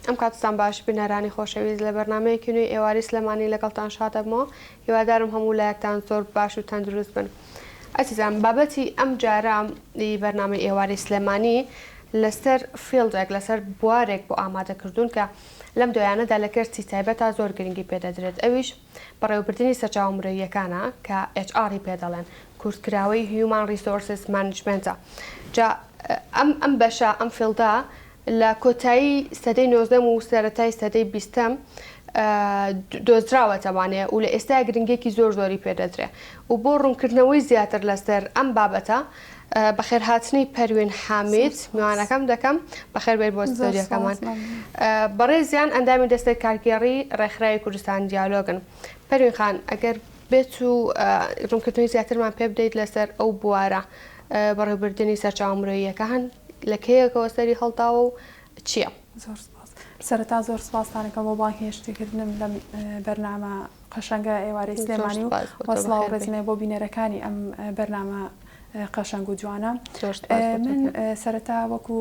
ئەم کاتستان باش بنەرانی خۆشەویست لە بەرنامەیەکی نوێی ئێواری سلێمانی لەگەڵتان شادەبمەوە هیوادارم هەموو لایەکتان زۆر باش و تەندروست بن. ئەزیزان بابەتی ئەم جارە بەرنامەی ئێواری سلێمانی لەسەر فیلدێک لەسەر بوارێک بۆ ئامادەکردوون کە لەم دۆیانەدا لە کەرتی تایبەتە زۆر گرنگی پێدەدرێت ئەویش بەڕێوەبردننی سەرچاومڕێیەکانە کە HR پێدەڵێن کورتکراوەی هیومان ریسۆرسس مانجمنتە. جا ئەم بەشە ئەم فیلدا لە کۆتایی سەدەی 19 و سەرەتای سەدەی 20 دۆزراوەتەوانێ و لە ئێستا گرنگێکی زۆر زۆری پێدەدرێ و بۆ ڕوونکردنەوەی زیاتر لەسەر ئەم بابەتە بەخێرهاتنی پەروین حامید میوانەکەم دەکەم بەخێربێت بۆ ستۆریەکەمان. بەڕێزیان ئەندامی دەستەی کارگێڕی ڕێکخراوی کوردستان دیالۆگن. پەروین خان ئەگەر بێت و ڕوونکردنەوەی زیاترمان پێ بدەیت لەسەر ئەو بوارە بەڕێوەبردننی سەرچاومڕێیەکە هەن لە کەیەکەوە سەری هەڵتاوە و چییە؟ زۆر سپاس. سەرەتا زۆر سپاسانەکەم بۆ بانهێشتکردنم لە بەرنامە قەشەنگە ئێوارەی سلێمانی و وەسڵاو ڕێزمێ بۆ بینەرەکانی ئەم بەرنامە قەشەنگ و جوانە. من سەرەتا وەکو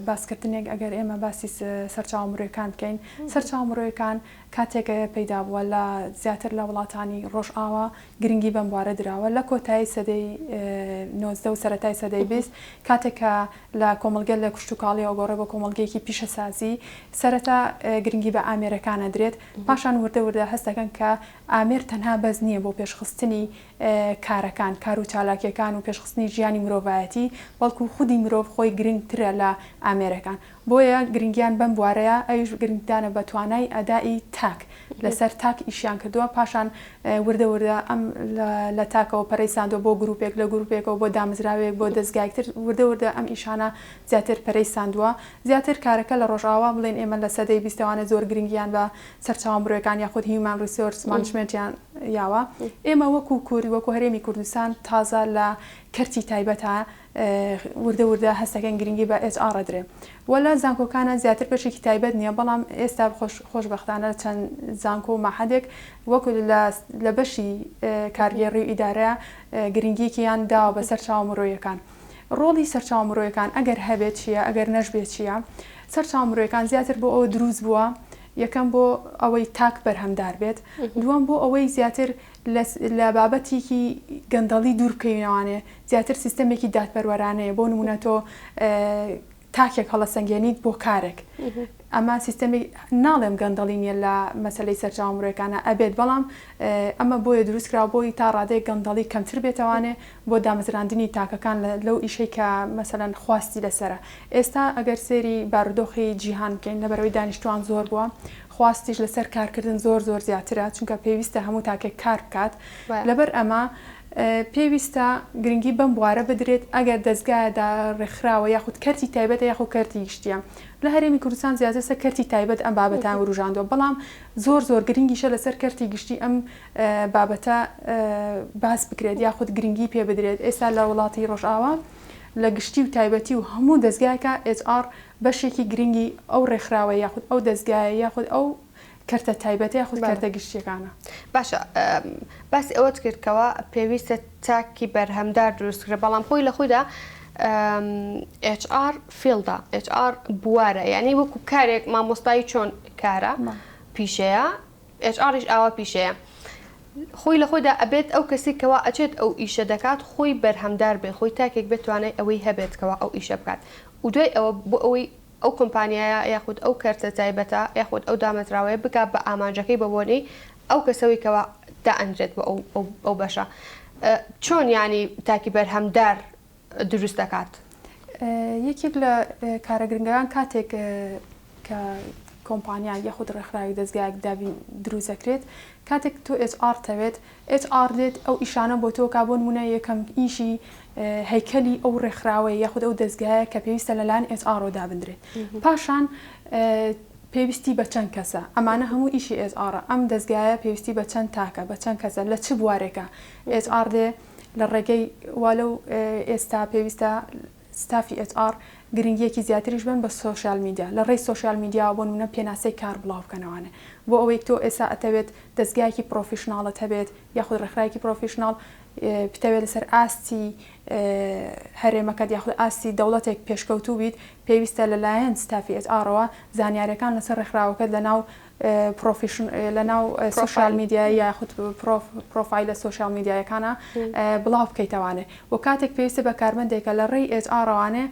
باسکردنێک ئەگەر ئێمە باسی سەرچاومڕێیەکان بکەین سەرچاومڕێیەکان کاتێک پەیدا بووە لە زیاتر لە وڵاتانی ڕۆژئاوا گرنگی بەم بوارە دراوە لە کۆتایی سەدەی 19 و سەرەتای سەدەی 20 کاتێکە لە کۆمەڵگە لە کوشتتوکاڵی ئەوگۆڕێ بە کۆمەڵگەیەکی پیشەسازی سەرەتا گرنگی بە ئامێرەکانە درێت پاشان وردە وردە هەستەکەن کە ئامێر تەنها بەز نییە بۆ پێشخستنی کارەکان کار و چالاکیەکان و پێشخستنی ژیانی مرۆڤایەتی بەڵکو خودی مرۆڤ خۆی گرنگترە لە ئامێرەکان بۆیە گرنگیان بەم بوارەیە ئەویش گرنگدانە بە توانای ئەدای تاک لەسەر تاک ئیشیان کردووە پاشان وردە وردە ئەم لە تاکەوە پەرەیساندوە بۆ گروپێک لە گروپێکەوە بۆ دامزراوێک بۆ دەستگایکتر وردە وردە ئەم ئیشانە زیاتر پەرەیساندووە زیاتر کارەکە لە ڕۆژئاوا بڵێن ئێمە لە سەدەی 20وانە زۆر گرنگیان بە سەرچاومڕێیەکان یاخود هیومان ریسۆرس مانجمنتیان یاوە ئێمە وەکو کوردی وەکو هەرێمی کوردستان تازە لە کەرتی تایبەتە وردە وردە هەستەکەن گرنگی بە HR درێ وەلا زانکۆکانە زیاتر پێشێکی تایبەت نییە بەڵام ئێستا خۆشبەختانە چەند زانکۆ و مەحەدێک وەکو لە بەشی کارگێڕی و ئیدارە گرنگیەکیان داوە بە سەرچاومڕۆیەکان. ڕۆڵی سەرچاومڕۆیەکان ئەگەر هەبێت چییە ئەگەر نەشبێت چییە سەرچاومڕۆیەکان زیاتر بۆ ئەوە دروست بووە یەکەم بۆ ئەوەی تاک بەرهەمدار بێت دووەم بۆ ئەوەی زیاتر لە بابەتێکی گەندەڵی دوور بکەینەوانێ زیاتر سیستەمێکی دادپەروەرانەیە بۆ نمونە تۆ تاکێک هەڵەسەنگێنیت بۆ کارێک ئەمە سیستەمی ناڵێم گەندەڵی نیە لە مەسەلەی سەرچاومڕێیەکانە ئەبێت بەڵام ئەمە بۆیە دروستکرا بۆی تا ڕادەیە گەندەڵی کەمتر بێتەوانێ بۆ دامەزراندنی تاکەکان لەو ئیشەی کە مەسەلەن خواستی لەسرە. ئێستا ئەگەر سێری بارودۆخی جیهان بکەین لەبەرەوەی دانیشتوان زۆر بووە خواستیش لەسەر کارکردن زۆر زیاترە چونکە پێویستە هەموو تاکێک کار بکات لەبەر ئەمە پێویستە گرنگی بەم بوارە بدرێت ئەگەر دەستگایەدا ڕێکخراوە یاخود کەرتی تایبەتە یاخود کەرتی گشتیە لە هەرێمی کوردستان زیاتر کەرتی تایبەت ئەم بابەتان وروژاندووە بەڵام زۆر گرنگیشە لەسەر کەرتی گشتی ئەم بابەتە باس بکرێت یاخود گرنگی پێ بدرێت. ئێستا لە وڵاتی ڕۆژئاوا لە گشتی و تایبەتی و هەموو دەستگایەکە HR بەشێکی گرنگی ئەو ڕێکخراوە یاخود ئەو دەستگایە یاخود ئەو کەرتە تایبەتی یاخود کەرتە گشتیەکانە. باشە باسی ئەوەت کردکەوە پێویستە تاکی بەرهەمدار دروستکرێت بەڵام خۆی لە خۆیدا HR فیلدا HR بوارە یعنی وەکو کارێک مامۆستایی چۆن کارە پیشەیە HRش ئاوا پیشەیە خۆی لە خۆیدا ئەبێت ئەو کەسی کەوا ئەچێت ئەو ئیشە دەکات خۆی بەرهەمدار بێت خۆی تاکێک بتوانێت ئەوەی هەبێتکەوە ئەو ئیشە بکات و دوای ئەوە بۆ ئەوەی ئەو کۆمپانیایە یاخود ئەو کەرتە تایبەتە یاخود ئەو دامەزراوەیە بکات بە ئامانجەکەی بەبوونی ئەو کەسەوەیکەوە دائەنجێت بە ئەو بەشە چۆن ینی تاکی بەرهەمدار دروست دەکات. یەکێک لە کارەگرنگەکان کاتێک کە کۆمپانیا یاخود ڕێکخراوی دەستگایەک دروست دەکرێت کاتێک تۆ HR تەوێت HR دێت ئەو ئیشانە بۆ تۆ کا بۆ نمونە یەکەم ئیشی هەیکەلی ئەو ڕێکخراوەی یاخود ئەو دەستگایە کە پێویستە لەلایەن HR دابدرێت پاشان پێویستی بە چەند کەسە ئەمانە هەموو ئیشی HR ئەم دەستگایە پێویستی بە چەند تاکە بە چەند کەسە لە چ بوارێکە HR دێ لە ڕێگەی والە ئێستا پێویستە ستافی HR گرنگیەکی زیاتریش بن بە سوۆشیال میدیا لە ڕێی سوۆشیال میدیا بۆ نمونە پێناسەی کار بڵاو بکەنەوەانە بۆ ئەوەی تۆ ئێستا ئەتەوێت دەستگایەکی پرۆفیشناڵت هەبێت یاخود ڕێکخراوێکی پرۆفیشناڵ بتەوێت لەسەر ئاستی هەرێمەکەت یاخود ئاستی دەوڵەتێک پێشکەوتوو بیت پێویستە لەلایەن ستافی ئەچئارەوە زانیاریەکان لەسەر ڕێکخراوەکەت لەناو سوشال میدیای یاخود پرۆفایلە سوشال میدیایەکانە بڵاو بکەیتەوانێ و کاتێک پێویستە بە کارمەندێکە لە ڕێی ئەچئارەوانێ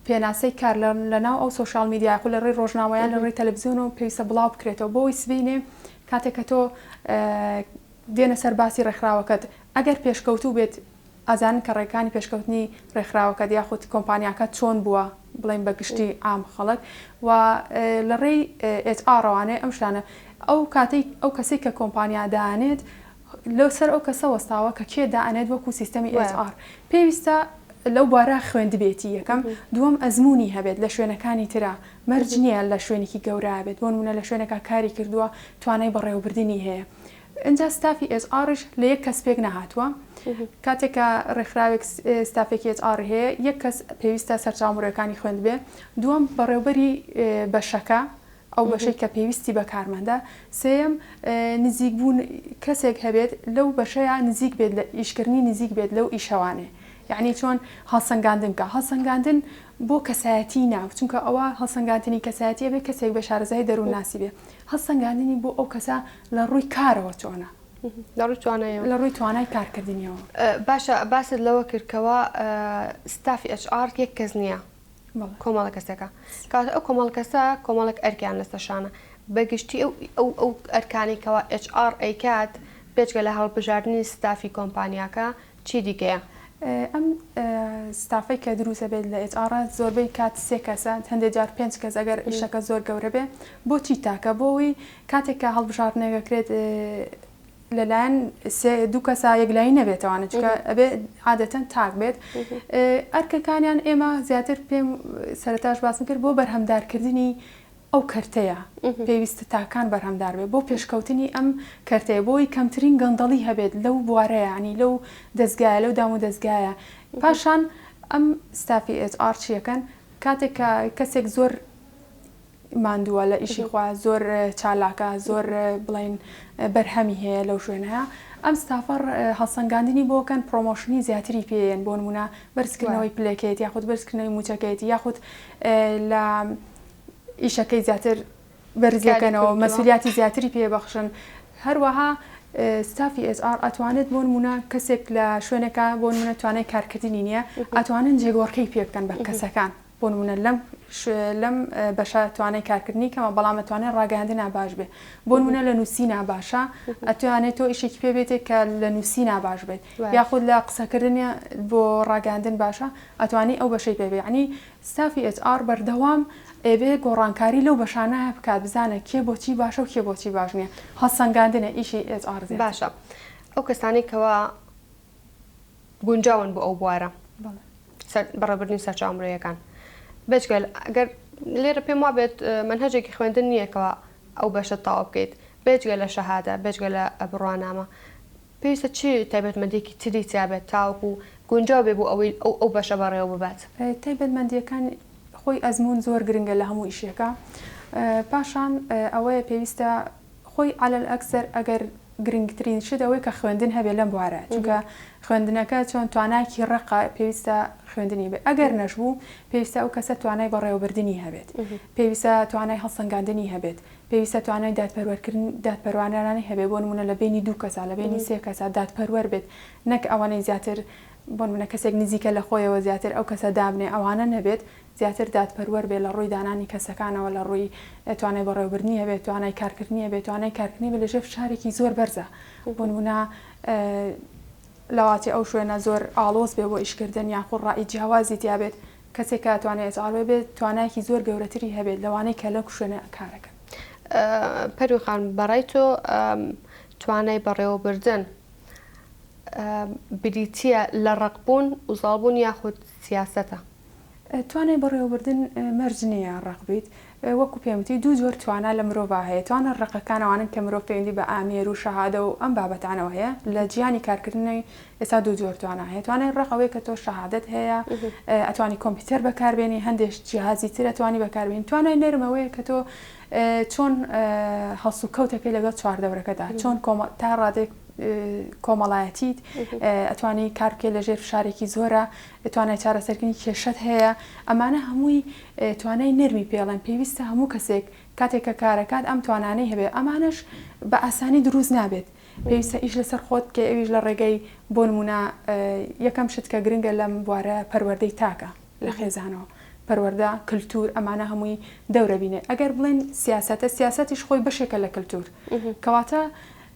پێناسەی کار لەناو ئەو سوشال میدیای خو لە ڕێی ڕۆژنامەیان لە ڕێی تەلەڤیزیۆن و پێویستە بڵاو بکرێتەوە بۆی سبینێ کاتێککە تۆ دێنە سەر باسی ڕێکخراوەکەت ئەگەر پێشکەوتوو بێت ئازانن کە ڕێکانی پێشکەوتنی ڕێکخراوەکەت یاخود کۆمپانیاکە چۆن بووە بڵێن بە گشتی ئام خەڵک و لە ڕێی ئێچئارەوانێ ئەم شتانە ئەو کاتەی ئەو کەسێک کە کۆمپانیا داهێنێت لەو سەر ئەو کەسە وەستاوە کە کێ دائەنێت وەکو سیستەمی HR پێویستە لەو بارە خوێندبێتی یەکەم دووەم ئەزمموی هەبێت لە شوێنەکانی ترا مەرج نییە لە شوێنێکی گەورە بێت بۆ نمونە لە شوێنەکە کاری کردووە توانای بەڕێوەبردننی هەیە اینجا ستافی ئێچئارش لە یەک کەس پێک نەهاتووە کاتێکە ڕێکخراوێک ستافێکی HR هەیە یەک کەس پێویستە سەرچاومڕەکانی خوێند بێ دووەم بەڕێوبەری بەشەکە ئەو بەشەی کە پێویستی بە کارمەندە سێم نزیک بوون کەسێک هەبێت لەو بەشەیە نزیک بێت لە ئیشکردنی نزیک بێت لەو ئیشەوانێ یعنی چۆن هەڵسەنگاندن کە هەڵسەنگاندن بۆ کەسایەتی ناو چونکە ئەوە هەڵسەنگاندنی کەسایەتیە بێ کەسێک بە شارەزای دەروون ناسی بێ هەڵسەنگاندنی بۆ ئەو کەسە لە ڕووی کارەوە چۆنە لە ڕووی توانای کارکردنیەوە باشە باست لەوە کردکەوە ستافی HR یەک کەس نییە کۆمەڵە کەسێکە کاتە ئەو کۆمەڵ کەسە کۆمەڵک ئەرکیان لەستەشانە بەگشتی ئەو ئەرکانێکەوە HR ئەیکات پێچگە لە هەڵبژاردننی ستافی کۆمپانیاکە چی دیکەیە ئەم ستافەی کە دروستە بێت لە HR زۆربەی کات سێ کەسە هەندێک جار 5 کەس ئەگەر ئیشەکە زۆر گەورە بێ بۆچی تاکە بۆەوەی کاتێککە هەڵبژاردنەکەکرێت لەلایەن دوو کەسا یەکلایی نەبێتەوانە چکە ئەبێ عادەتەن تاک بێت ئەرکەکانیان ئێمە زیاتر پێم سەرتاش باسم کرد بۆ بەرهەمدارکردنی ئەو کەرتەیە پێویستە تاکان بەرهەمدار بێت بۆ پێشکەوتنی ئەم کەرتەیە بۆی کەمترین گەندەڵی هەبێت لەو بوارەیە لەو دەستگایە لەو دام و دەستگایە پاشان ئەم ستافی HR چیەکەن کاتێک کەسێک زۆر ماندووە لە ئیشی خوا زۆر چالاکە زۆر بڵین بەرهەمی هەیە لەو شوێنەیە ئەم ستافەر هەڵسەنگاندنی بۆکەن پرۆمۆشنی زیاتری پێیان بۆ نمونە بەرزکردنەوەی پلەکێت یاخود بەرزکردنەوەی موچەکەیت یاخود لە ئیشەکەی زیاتر بەرزەکەنەوە مەسئولیاتی زیاتری پێبەخشن هەروەها ستافی HR ئەتوانێت بۆ نمونە کەسێک لە شوێنەکە بۆ نمونە توانای کارکردنی نییە ئەتوانن جێگۆڕکەی پێ بکەن بە کەسەکان بۆ نمونە لەم بەشە توانای کارکردنی کەمە بەڵام ئەتوانێت ڕاگەاندنا باش بێ بۆ نمونە لە نووسینا باشە ئەتوانێت تۆ ئیشێکی پێ بێتێک کە لە نووسینا باش بێت یاخود لە قسەکردنی بۆ ڕاگەاندن باشە ئەتوانی ئەو بەشەی پێ بێ ینی ستافی HR بەردەوام ئێبێ گۆڕانکاری لەو بەشانە بکات بزانە کێ بۆچی باشە و کێ بۆچی باش نییە هەڵسەنگاندنە ئیشی HR باشە ئەو کەسانی کەەوە گونجاون بۆ ئەو بوارە بەڕێبردنی سەرچاومڕێیەکان بچگەل ئەگەر لێرە پێم وا بێت منهەجێکی خوێندن نییەکەوە ئەو بەشە تاوا بکەیت بێجگە لە شەهادە بێجگە لە بڕوانامە پێویستە چی تایبەتمەندێکی تری تیابێت تاوەکو گونجاو بێ بۆ ئەوەی ئەو بەشە بەڕێوە ببات تایبەتمەندیەکان خۆی ئەزمون زۆر گرنگە لە هەموو ئیشێکە پاشان ئەوەیە پێویستە خۆی علل ئەکسەر ئەگەر گرنگترین شت ئەوەی کە خوێندن هەبێت لەم بوارە چونکە خوێندنەکە چۆن توانایکی ڕقە پێویستە خوێندنی بێت ئەگەر نەشبوو پێویستە ئەو کەسە توانای بەڕێوەبردننی هەبێت پێویستە توانای هەڵسەنگاندنی هەبێت پێویستە توانای دادپەروەرانی هەبێت بۆ نمونە لە بینی دوو کەسا لە بینی سێ کەسا دادپەروەر بێت نەک ئەوانەی زیاتر بۆ نمونە کەسێک نزیکە لە خۆیەوە زیاتر ئەو کەسە دابنێ ئەوانە نەبێت زیاتر دادپەروەر بێت لە ڕووی دانانی کەسەکانەوە لە ڕووی توانای بەڕێوەبردننی هەبێت توانای کارکردنی هەبێت توانای کارکردنی بێت لەژێر شارێکی زۆر بەرزە بۆ نمونە لەواتی ئەو شوێنە زۆر ئاڵۆز بێ بۆ ئیشکردن یاخود ڕای جیاوازی تیابێت کەسێک کە توانای HR بێت توانایکی زۆر گەورەتری هەبێت لەوانەی کە لەو شوێنە کارەکەن پەروخان بەڕای تۆ توانای بەڕێوەبردن بریتیە لە ڕقبوون و زاڵبوون یاخود سیاسەتە توانای بەڕێوەبردن مەرج نییە ڕقبیت وەکو پێمتی دوو جۆر توانە لە مرۆڤ هەیە توانە ڕقەکانەوانن کە مرۆڤ پەیوەندی بە ئامێر و شەهادە و ئەم بابەتانەوە هەیە لە جیانی کارکردنەوەی ئێستا دوو جۆر توانە هەیە توانای ڕقەوەی کە تۆ شەهادەت هەیە ئەتوانی کۆمپیوتەر بەکاربێنی هەندێک جیهازی تر ئەتوانی بەکاربێنی توانای نەرمەوەیە کە تۆ چۆن هەڵسوکەوتەکەی لەگەڵ چواردەورەکەدا چۆن تا ڕادێک کۆمەڵایەتیت ئەتوانی کارکێ لە ژێر فشارێکی زۆرە ئەتوانای چارەسەرکردنی کێشەت هەیە ئەمانە هەمووی توانای نەرمی پێڵەن پێویستە هەموو کەسێک کاتێککە کارەکات ئەم توانانەی هەبێ ئەمانش بە ئاسانی دروست نابێت پێویستە ئیش لەسەر خۆت کە ئەویش لە ڕێگەی بۆ نمونە یەکەم شت کە گرنگە لەم بوارە پەروەردەی تاکە لە خێزانەوە پەروەردە کللتور ئەمانە هەمووی دەورە بینێ ئەگەر بڵێن سیاسەتیش خۆی بەشێکە لە کللتور کەواتە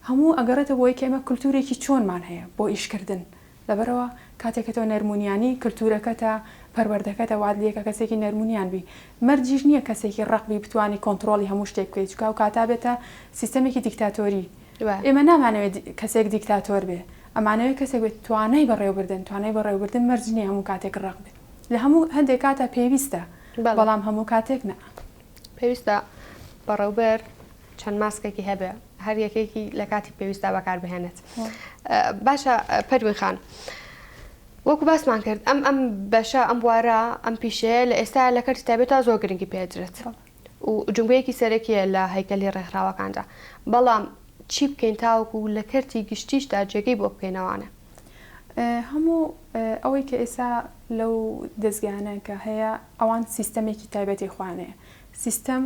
هەموو ئەگەڕێتە بۆی کە ئێمە کللتورێکی چۆنمان هەیە بۆ ئیشکردن لەبەرەوە کاتێکەوە نەرمونیانی کللتورەکەتە پەروەردەکەتە وادلیەکە کەسێکی نەرمونیان بی مەرجیش نییە کەسێکی ڕقبی بتوانانی کۆنتترۆلی هەموو شتێک بکەیت چکا و کاتا بێتە سیستەمێکی دیکتاتۆری ئێمە نامانەوێت کەسێک دیکتاتۆر بێ ئەمانەوێت کەسێک بێت توانای بەڕێوەبردن توانای بەڕێوەبردن مەرجنی هەموو کاتێک ڕق بێت لە هەموو هەندێک کاتە پێویستە بەڵام هەموو کاتێک نە پێویستە بەڕێوبەر چەند ماسکێکی هەبێ هەر یەکێکی لە کاتی پێویستە بەکاربهێنێت باشە پەروی خان وەکو باسمان کرد ئەم بەشە ئەم بوارە ئەم پیشەیە لە ئێستا لە کەرتی تایبێتە زۆر گرنگی پێدرێت و جنگوەیەکی سەرەکیە لە هەیکەلی ڕێکخراوەکاندا بەڵام چی بکەین تاوەکو لە کەرتی گشتیشدا جێگەی بۆ بکەینەوانە هەموو ئەوەی کە ئێستا لەو دەستگانە کە هەیە ئەوان سیستەمێکی تایبەتی خوانەیە سیستەم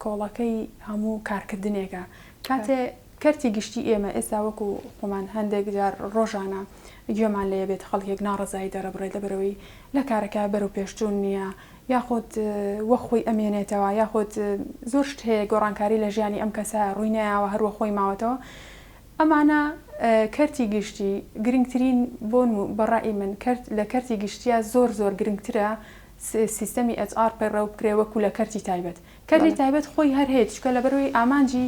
کۆڵەکەی هەموو کارکردنێکە کاتێ کەرتی گشتی ئێمە ئێستا وەکو خۆمان هەندێک جار ڕۆژانە گوێمان لێ بێت خەڵکێک ناڕزایی دەرەبڕێت لەبەرەوەی لە کارەکە بەرەو پێشچوون نییە یاخود وەخۆی ئەمێنێتەوە یاخود زۆر شت هەیە گۆڕانکاری لە ژیانی ئەم کەسە ڕووینایەوە هەروە خۆی ماوەتەوە ئەمانە کەرتی گشتی گرنگترین بۆن و بەڕای من لە کەرتی گشتیە زۆر گرنگترە سیستەمی HR پێڕەو بکرێ وەکو لە کەرتی تایبەت کەرتی تایبەت خۆی هەر هەیە چکە لەبەرەوەی ئامانجی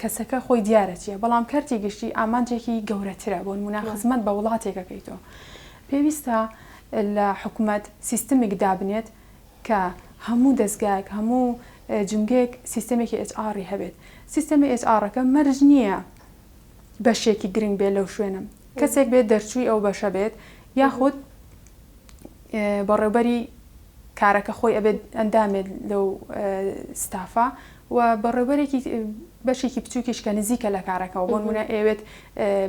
کەسەکە خۆی دیارە چیە بەڵام کەرتی گشتی ئامانجێکی گەورەترە بۆ نمونە خزمەت بە وڵاتێکەکەیتەوە پێویستە لە حکوومەت سیستەمێک دابنێت کە هەموو دەستگایك هەموو جنگێک سیستەمێکی HR هەبێت سیستەمی HR-ەکە مەرج نییە بەشێکی گرنگ بێت لەو شوێنم کەسێک بێت دەرچووی ئەو بەشە بێت یاخود بەڕێوبەری کارەکە خۆی ئەبێت ئەندامێت لەو ستافا و بەڕێوبەرێکی بەشێکی بچووکیش کە نزیکە لە کارەکەەوە بۆ نمونە ئەوێت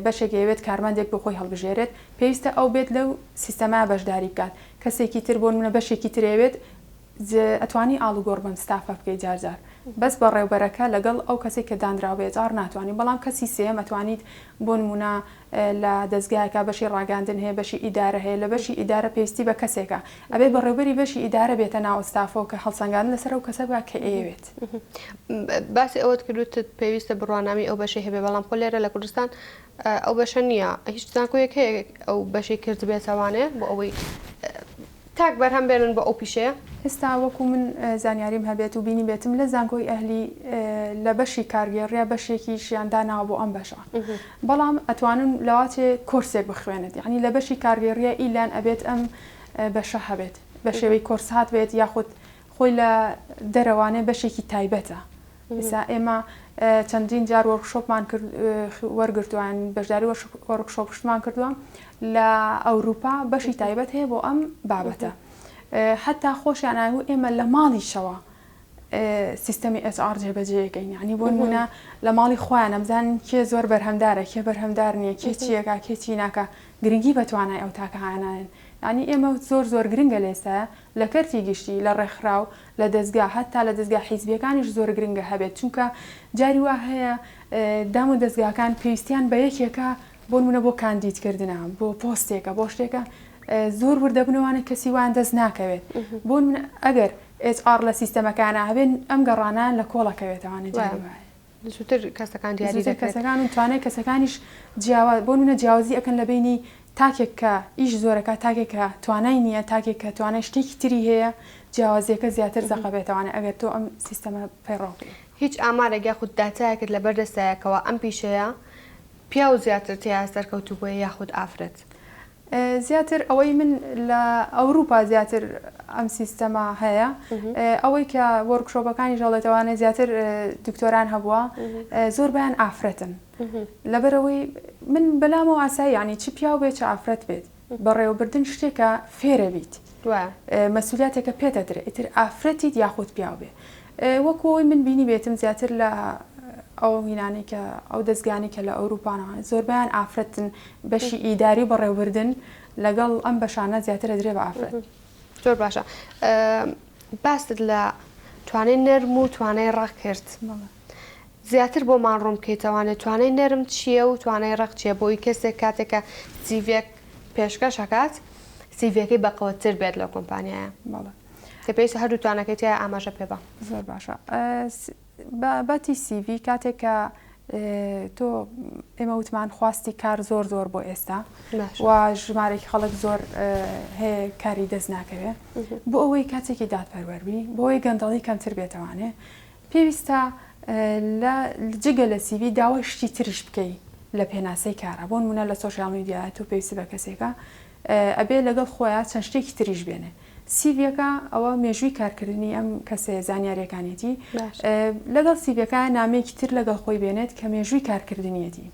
بەشێکی ئەوێت کارمەندێک بۆ خۆی هەڵبژێرێت پێویستە ئەو بێت لەو سیستەما بەشداری بکات کەسێکی تر بۆ نمونە بەشێکی ترێوێت ئەتوانی ئاڵوگۆڕ بن ستافە بکەیت جارجار بەس بە ڕێوبەرەکە لەگەڵ ئەو کەسێک کە دانراوە ئێجار ناتوانانی بەڵام کەسی سێم ئەتوانیت بۆ نمونە لە دەستگایەکە بەشی ڕاگاندن هەیە بەشی ئیدارە هەیە لە بەشی ئیدارە پێویستی بە کەسێکە ئەبێ بە ڕێوبەری بەشی ئیدارە بێتە ناو ستافۆ کە هەڵسەنگاندن لەسەر ئەو کەسە بە کە ئەوێت باسی ئەوت کردوت پێویستە بڕوانامی ئەو بەشی هەبێ بەڵام خۆ لێرە لە کوردستان ئەو بەشە نییە هیچ زانکۆیەک هەیە ئەو بەشی کرد بێتەوانێ بۆ ئەوەی تاک بەرهەم بێنن بە ئەو پیشەیە ئێستا وەکو من زانیاریم هەبێت و بینی بێتم لە زانکۆی ئەهلی لە بەشی کارگێڕیا بەشێکی شیانداناوە بۆ ئەم بەشە بەڵام ئەتوانن لەواتێ کۆرسێک بخوێنێت یعنی لە بەشی کارگێڕیا ئیلان ئەبێت ئەم بەشە هەبێت بە شێوەی کۆرسات بێت یاخود خۆی لە دەرەوانێ بەشێکی تایبەتە ئێستا ئێمە چەندین جار وەرکشۆپمان وەرگرتووان بەشداری وەرکشۆپشتمان کردووە لە ئەوروپا بەشی تایبەت هەیە بۆ ئەم بابەتە حتا خۆشیان ئاگو ئێمە لە ماڵیشەوە سیستەمی HR جێبەجێەکەین یعنی بۆ نمونە لە ماڵی خۆیان ئەمزانن کێ زۆر بەرهەمدارە کێ بەرهەمدار نییە کێ چیەکە کێ چی ناکە گرنگی بەتوانای ئەو تاکەهانایەن ینی ئێمە زۆر گرنگە لێستا لە کەرتی گشتی لە ڕێکخراو لە دەستگا هەتا لە دەستگا حیزبیەکانیش زۆر گرنگە هەبێت چونکە جاری وا هەیە دام و دەستگاکان پێویستیان بە یەکێکە بۆ نمونە بۆ کاندیدکردنە بۆ پۆستێکە بۆ شتێکە زۆر وردەبنەوەوانە کەسی وان دەست ناکەوێت بۆ ئەگەر HR لە سیستەمەکانە هەبێن ئەم گەڕانان لە کۆڵەکەوێتەوانە زووتر کەسەکان دیاری کەسەکان و توانای کەسەکانیش بۆ نمونە جیاوازی ئەکەن لە بینی تاکێک کە ئیش زۆرەکە تاکێکە توانای نییە تاکێک کە توانای شتێکی تری هەیە جیاوازیەکە زیاتر زەقەبێتەوانە ئەگەر تۆ ئەم سیستەمە پەیڕۆکە هیچ ئامارێک یاخود داتایەکت لە بەردەستایەکەوە ئەم پیشەیە پیا و زیاتر تیا سەرکەوتو بۆیە یاخود ئافرەت زیاتر ئەوەی من لە ئەوروپا زیاتر ئەم سیستەما هەیە ئەوەی کە وەرکشۆپەکانی ژەڵێتەوانە زیاتر دکتۆران هەبووە زۆر بەیان ئافرەتن لەبەرەوەی من بەلامەوە ئاسایی ینی چی پیا بێت چه ئافرەت بێت بەڕێوەبردن شتێکە فێرە بیت مەسئولیاتێکە پێتە درێ ئیتر ئافرەتیت یاخود پیا بێ وەکەوەی من بینی بێتم زیاتر لە ئەو هینانی کە ئەو دەستگانی کە لە ئەوروپانەوە زۆربیان ئافرەتن بەشی ئیداری بەڕێوەبردن لەگەڵ ئەم بەشانە زیاترە درێ بە ئافرەت. زۆر باشە. باست لە توانای نەرم و توانای ڕق کرد. زیاتر بۆمان ڕوون بکەیتەوانێت توانای نەرم چییە و توانای ڕق چییە بۆی کەسێک کاتێکە سیڤێک پێشکەش ئەکات سیڤەکەی بەقەوەتر بێت لە کۆمپانیایە. پێویستە هەردوو توانەکەی تیا ئاماژە پێ بە. زۆر باشە. بەتی CV کاتێککە تۆ ئێمە وتمان خواستی کار زۆر زۆر بۆ ئێستا و ژمارێکی خەڵک زۆر هەیە کاری دەست ناکەوێت بۆ ئەوەی کاتێکی دادپەروەربی بۆ ئەوەی گەندەڵی کەمتر بێتەوانێ پێویستە لە جگە لە CV داوای شتی تریش بکەی لە پێناسەی کارە بۆ نمونە لە سۆشیال میدیا تۆ پێویستی بە کەسێکە ئەبێ لەگەڵ خۆیان چەند شتێکی تریش بێنێ. سیڤەکە ئەوە مێژووی کارکردنی ئەم کەسێ زانیاریەکانێتی لەگەڵ سیڤەکە نامێکی تر لەگەڵ خۆی بێنێت کە مێژووی کارکردنیەتی.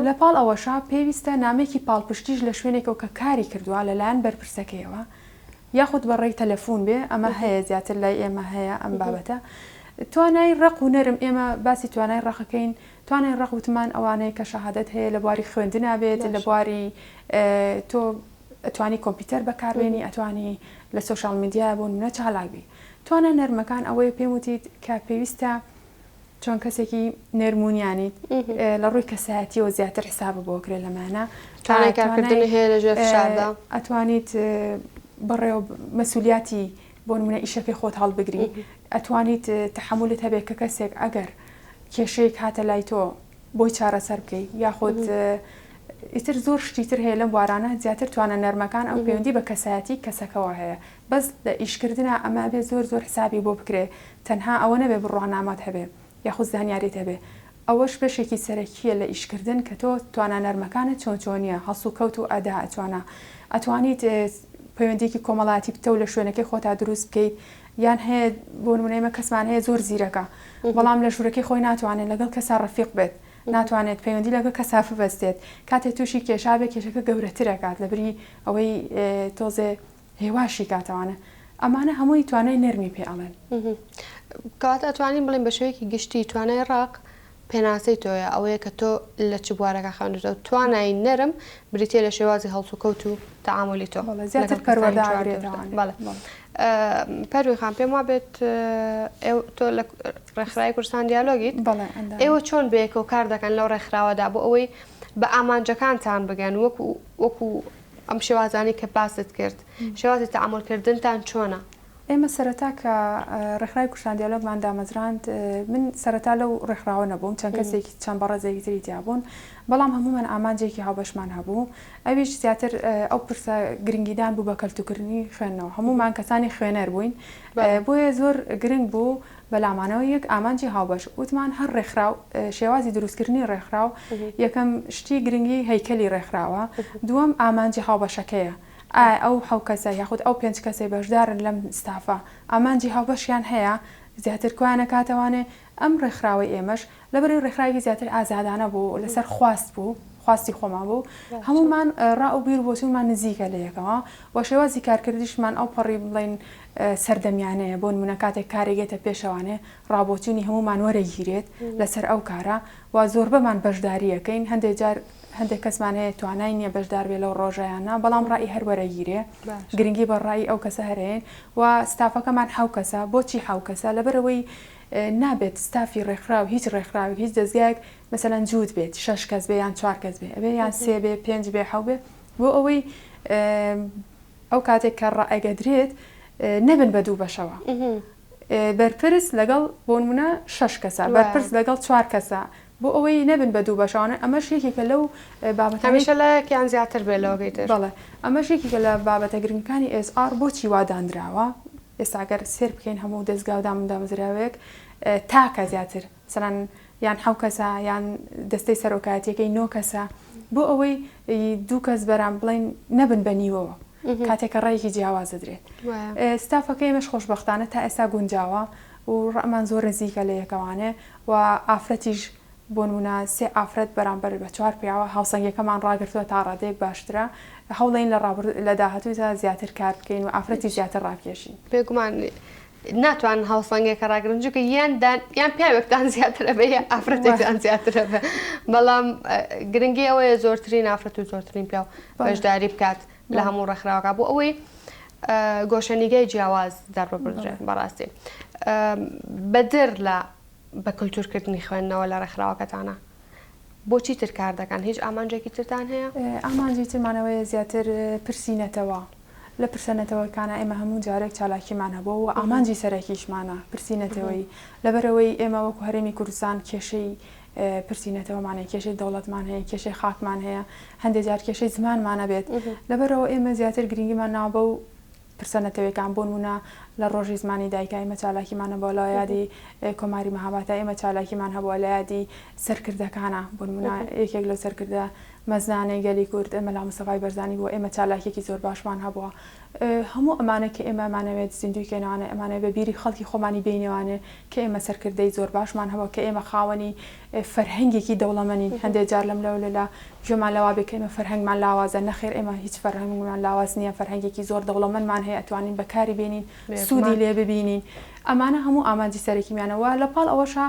لە پاڵ ئەوەشا پێویستە نامێکی پاڵپشتیش لە شوێنێکەوە کە کاری کردووە لەلایەن بەرپرسەکەیەوە یاخود بەڕێی تەلەفۆن بێ ئەمە هەیە زیاتر لای ئێمە هەیە ئەم بابەتە. توانای ڕق و نەرم ئێمە باسی توانای ڕقەکەین توانای ڕق وتمان ئەوانەیە کە شەهادەت هەیە لە بواری خوێندنا بێت لە بواری تۆ ئەتوانی کۆمپیوتەر بەکاربێنی ئەتوانی لە سۆشیال میدیا بۆ نمونە چالاکبی. توانە نەرمەکان ئەوەیە پێم وتیت کە پێویستە چۆن کەسێکی نێرمونیانیت لە ڕووی کەسایەتیەوە زیاتر حسابە بۆکرێت لەمانە توانای کارکردنی هەیە لەژێر فشاردا ئەتوانیت بەڕێوە مەسئولیاتی بۆ نمونە ئیشەکەی خۆت هەڵبگری ئەتوانیت تحملت هەبێت کە کەسێک ئەگەر کێشەیەک هاتە لای تۆ بۆی چارەسەر بکەیت یاخود ئیتر زۆر شتیتر هەیە لەم بوارانە زیاتر توانە نەرمەکان ئەو پەیوەندی بە کەسایەتی کەسەکەەوە هەیە بەس لە ئیشکردنە ئەمە بێ زۆر زۆر حسابی بۆ بکرێ تەنها ئەوە نەبێ بڕوانامات هەبێ یاخود زانیاریت هەبێ ئەوەش بەشێکی سەرەکیە لە ئیشکردن کە تۆ توانە نەرمەکانت چۆن چۆنیە هەڵسو کەوت و ئەدا ئەتوانیت پەیوەندێکی کۆمەڵاتی بتە و لە شوێنەکەی خۆتا دروست بکەیت یان هەیە بۆ نمونەیمە کەسمان هەیە زۆر زیرەکە بەڵام لە ژوورەکەی خۆی ناتوانێت لەگەڵ کەسا ڕەفیق بێت ناتوانێت پەیوەندی لەگە کەسافە بەستێت کاتێک تووشی کێشابێت کێشەکە گەورەترەکات لەبری ئەوەی تۆزێ هێواشی کاتەوانە ئەمانە هەمووی توانای نەرمی پێ ئەڵێن. کەواتە ئەتوانین بڵێن بە شێوەیەکی گشتی توانای ڕاق پێناسەی تۆیە ئەوەیە کە تۆ لە چ بوارەکە خوێندێتەوە توانای نەرم بریتێ لە شێوازی هەڵسوکەوت و تەعاملی تۆ زیاتر پەروەردەداوێتەوە. پەروی خان پێم وا بێت تۆ لە ڕێکخراوی کوردستان دیالۆگیت ئێوە چۆن بەیەکەوە کار دەکەن لەو ڕێکخراوەدا بۆ ئەوەی بە ئامانجەکانتان بگەن وەکو ئەم شێوازانی کە باست کرد شێوازی تەعاملکردنتان چۆنە؟ ئێمە سەرەتا کە ڕێکخراوی کوردستان دیالۆگمان دامەزراند من سەرەتا لەو ڕێکخراوە نەبووم چەند کەسێکی چەند بەڕێزێکی تری تیابوون بەڵام هەمومان ئامانجێکی هاوبەشمان هەبوو ئەویش زیاتر ئەو پرسە گرنگیدان بوو بە کەلتوکردنی خوێندنەوە هەمومان کەسانی خوێنەر بووین بۆیە زۆر گرنگ بوو بەلامانەوە یەک ئامانجی هاوبەش وتمان هەر ڕێکخراو شێوازی دروستکردنی ڕێکخراو یەکەم شتی گرنگی هەیکەلی ڕێکخراوە دووەم ئامانجی هاوبەشەکەیە ئەو حەو کەسە یاخود ئەو پێنج کەسەی بەشدارن لەم ستافە ئامانجی هاوبەشیان هەیە زیاتر کویانە کاتەوانێ ئەم ڕێکخراوی ئێمەش لەبەر ڕێکخراوی زیاتر ئازادانە بوو لەسەر خواست بوو خواستی خۆمان بوو هەمومان ڕاو بیر بۆچونمان نزیکە لە یەکەوە و شێوازی کارکردیشمان ئەو پەڕی بڵین سەردەمیانەیە بۆ نمونە کاتێک کارێگێتە پێشەوانێ ڕابۆچوونی هەمومان وەرەگیرێت لەسەر ئەو کارە و زۆربەمان بەشداریەکەین هەندێک جار هەندێک کەسمان هەیە توانای نییە بەشدار بێ لەو ڕۆژەیانە بەڵام ڕای هەر وەرەگیرێ گرنگی بە ڕای ئەو کەسە هەرێن و ستافەکەمان حەو کەسە بۆچی حەو کەسە لەبەرەوەی نابێت ستافی ڕێکخراو هیچ ڕێکخراوی هیچ دەستگایەک مەسەلەن جووت بێت 6 کەس بێ یان 4 کەس بێ ئەبێ یان 3 بێ 5 بێ حەو بێ بۆ ئەوەی ئەو کاتێک کە ڕائەگەدرێت نەبن بە دوو بەشەوە بەرپرس لەگەڵ بۆ نمونە 6 کەسە بەرپرس لەگەڵ 4 کەسە بۆ ئەوەی نەبن بە دوو بەشانە ئەمەش یەکێکە لەو بابەتە هەمیشە لەیەکیان زیاتر بێ لەوەگەی تر بەڵێ ئەمەش یەکێکە لە بابەتە گرنگەکانی SR بۆچی وادانراوە ئێستاگەر سێر بکەین هەموو دەستگا و دامەزراوەیەک تاکە زیاتر سەران یان حەو کەسە یان دەستەی سەرۆکاتیەکەی 9 کەسە بۆ ئەوەی دوو کەس بەرام بڵین نەبن بە نیوەوە کاتێکە ڕێیەکی جیاوازە درێت ستافەکەی ئێمەش خۆشبەختانە تا ئێستا گونجاوە و ڕەمان زۆر نزیکە لە یەکەوانێ و ئافرەتیش بۆ نمونە 3 ئافرەت بەرامبەر بە 4 پیاوە هاوسەنگەکەمان ڕاگرتووە تا ڕادەیەک باشترە هەوڵین لە داهاتوویدا زیاتر کار بکەین و ئافرەتی زیاتر ڕاکێشین بێگومان ناتوان هاوسەنگێکە ڕاگرنجکە یان پیاوێکتان زیاترە بێ ئافرەتێکتان زیاترە بێ بەڵام گرنگی ئەوەیە زۆرترین ئافرەت و زۆرترین پیا و بەشداری بکات لە هەموو ڕێکخراوەکە بۆ ئەوەی گۆشەنیگەی جیاواز دەڕبدرێت بەڕاستی بەدر لە بە کللتورکردنی خوێندنەوە لە ڕێکخراوەکەتانە بۆچی تر کار دەکەن هیچ ئامانجێکی ترتان هەیە؟ ئامانجی ترمانەوەی زیاتر پرسیینەتەوە لە پرسەنەتەوەکانە ئێمە هەموو جارێک چالاکیمان هەبوو و ئامانجی سەرەکیشمانە پرسیینەتەوەی لەبەرەوەی ئێمە وەکو هەرێمی کوردستان کێشەی پرسیینەتەوەمانەیە کێشەی دەوڵەتمان هەیە کێشەی خاکمان هەیە هەندێک جار کێشەی زمانمانە بێت لەبەرەوە ئێمە زیاتر گرنگیمان ناو بە و پرسەنەتەوەیەکان بۆ نمونە لە ڕۆژی زمانی دایکە ئێمە چالاکیمانە بۆ لە یادی کۆماری مەهاباتە ئێمە چالاکیمان هەبووە لە یادی سەرکردەکانە بۆ نمونە یەکێک لەو سەرکردە مەزنانەی گەلی کورد ئێمە لا مستەفای بەرزانی بۆ ئێمە چالاکێکی زۆر باشمان هەبووە هەموو ئەمانە کە ئێمە ئەمانەوێت زیندویکەنەوانە ئەمانەوێت بە بیری خەڵکی خۆمانی بینێوانێ کە ئێمە سەرکردەی زۆر باشمان هەبووە کە ئێمە خاوەنی فەرهەنگێکی دەوڵەمەنین هەندێک جار لەم لەولە ژێمان لەوا بێت کە ئێمە فەرهەنگمان لاوازە نەخێر ئێمە هیچ فەرهەنگمان لاواز نییە فەرهەنگێکی زۆر دەوڵەمەندمان هەیە ئەتوانین بەکاری بێنین سوودی لێ ببینین ئەمانە هەموو ئامانجی سەرەکیمیانەوە لە پاڵ ئەوەشە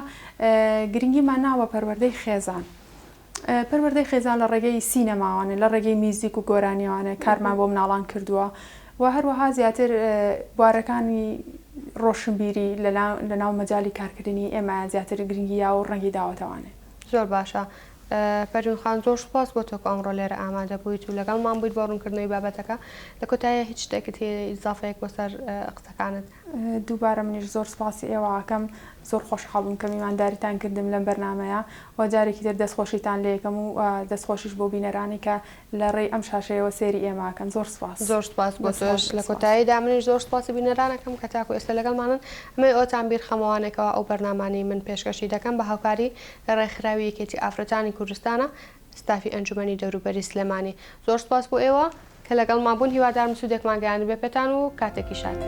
گرنگیمان ناوە پەروەردەی خێزان پەروەردەی خێزان لە ڕێگەی سینەماوانە لە ڕێگەی میوزیک و گۆرانیوانە کارمان بۆ مناڵان کردووە و هەروەها زیاتر بوارەکانی ڕۆشنبیری لە ناو مەجای کارکردنی ئێمە زیاتر گرنگییا و ڕەنگی داوەتەوانێ زۆر باشە پەرین خان زۆر سپاس بۆ تۆ ئەمڕۆ لێرە ئامادە بوویت و لەگەڵمان بوویت بۆ ڕوونکردنەوەی بابەتەکە لە کۆتایە هیچ شتێکت هەیە ئیزافەیەک بەسەر قسەکانت دووبارە منیش زۆر سپاسی ئێوەکەم زۆر خۆشحاڵ بووم کە میوانداریتان کردم لەم بەرنامەیە و جارێکی تر دەستخۆشیتان لێ یەکەم و دەستخۆشیش بۆ بینەرانی کە لە ڕێی ئەم شاشەیەوە سێری ئێماکەن زۆر سپاس زۆر سپاس بۆ تۆش لە کۆتاییدا منیش زۆر سپاسی بینەرانەکەم کە تاکو ئێستا لەگەڵمانن ئەمەی ئەوتان بیر خەمەوانێکەوە ئەو بەرنامانی من پێشکەشی دەکەم بە هاوکاری لە ڕێکخراوی یەکێتی ئافرەتانی کوردستانە ستافی ئەنجومەنی دەوروبەری سلێمانی زۆر سپاس بۆ ئێوە کە لەگەڵمان بوون هیوادارم سوودێکمان گەیاند بێ پێتان و کاتێکی شاد